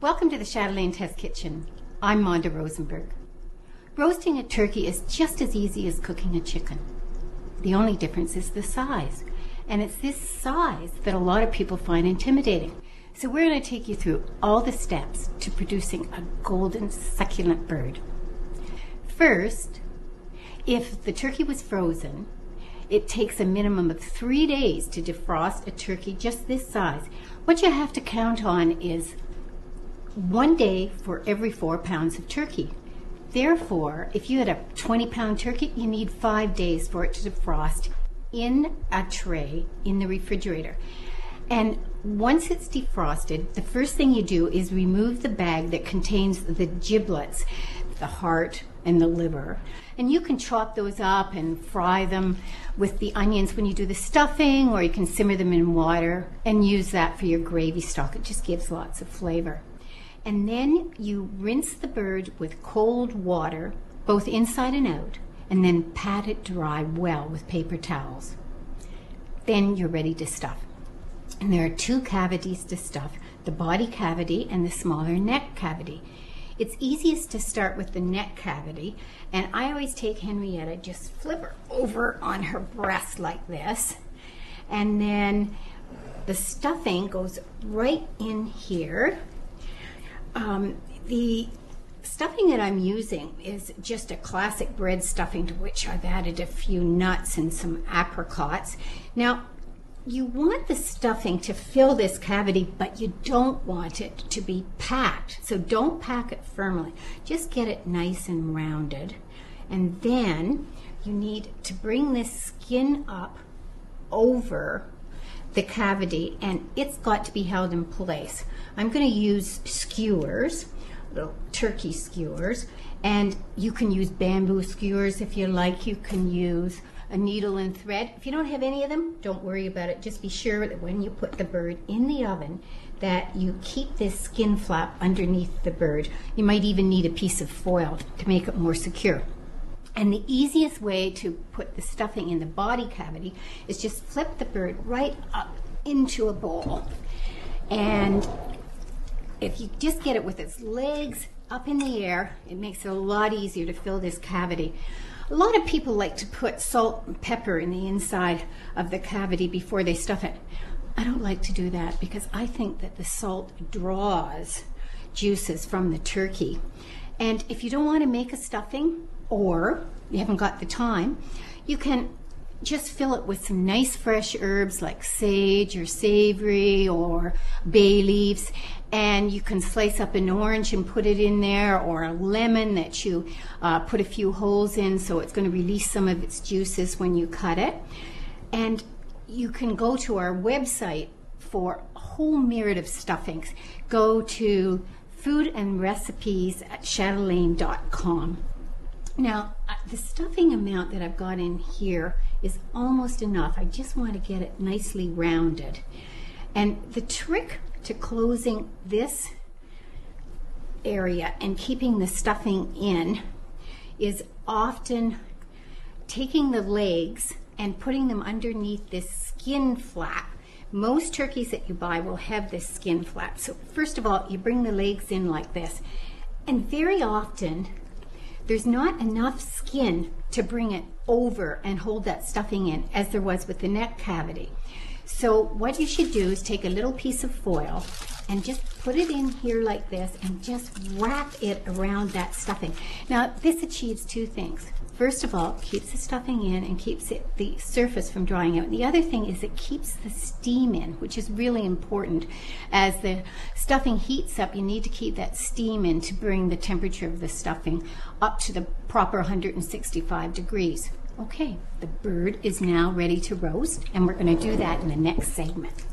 Welcome to the Chatelaine Test Kitchen. I'm Monda Rosenberg. Roasting a turkey is just as easy as cooking a chicken. The only difference is the size. And it's this size that a lot of people find intimidating. So we're going to take you through all the steps to producing a golden, succulent bird. First, if the turkey was frozen, it takes a minimum of 3 days to defrost a turkey just this size. What you have to count on is 1 day for every 4 pounds of turkey. Therefore, if you had a 20-pound turkey, you need 5 days for it to defrost in a tray in the refrigerator. And once it's defrosted, the first thing you do is remove the bag that contains the giblets, the heart and the liver. And you can chop those up and fry them with the onions when you do the stuffing, or you can simmer them in water and use that for your gravy stock. It just gives lots of flavor. And then you rinse the bird with cold water, both inside and out, and then pat it dry well with paper towels. Then you're ready to stuff. And there are 2 cavities to stuff, the body cavity and the smaller neck cavity. It's easiest to start with the neck cavity, and I always take Henrietta, just flip her over on her breast like this, and then the stuffing goes right in here. The stuffing that I'm using is just a classic bread stuffing, to which I've added a few nuts and some apricots. Now, you want the stuffing to fill this cavity, but you don't want it to be packed. So don't pack it firmly. Just get it nice and rounded. And then you need to bring this skin up over the cavity, and it's got to be held in place. I'm going to use skewers, little turkey skewers, and you can use bamboo skewers if you like. You can use a needle and thread. If you don't have any of them, don't worry about it. Just be sure that when you put the bird in the oven that you keep this skin flap underneath the bird. You might even need a piece of foil to make it more secure. And the easiest way to put the stuffing in the body cavity is just flip the bird right up into a bowl. And if you just get it with its legs up in the air, it makes it a lot easier to fill this cavity. A lot of people like to put salt and pepper in the inside of the cavity before they stuff it. I don't like to do that because I think that the salt draws juices from the turkey. And if you don't want to make a stuffing, or you haven't got the time, you can just fill it with some nice fresh herbs like sage or savory or bay leaves, and you can slice up an orange and put it in there, or a lemon that you put a few holes in so it's going to release some of its juices when you cut it. And you can go to our website for a whole myriad of stuffings. Go to food and recipes at chatelaine.com. Now, the stuffing amount that I've got in here is almost enough. I just want to get it nicely rounded. And the trick to closing this area and keeping the stuffing in is often taking the legs and putting them underneath this skin flap. Most turkeys that you buy will have this skin flap. So first of all, you bring the legs in like this. And very often, there's not enough skin to bring it over and hold that stuffing in as there was with the neck cavity. So what you should do is take a little piece of foil and just put it in here like this and just wrap it around that stuffing. Now, this achieves 2 things. First of all, keeps the stuffing in and keeps the surface from drying out. And the other thing is it keeps the steam in, which is really important. As the stuffing heats up, you need to keep that steam in to bring the temperature of the stuffing up to the proper 165 degrees. Okay, the bird is now ready to roast, and we're going to do that in the next segment.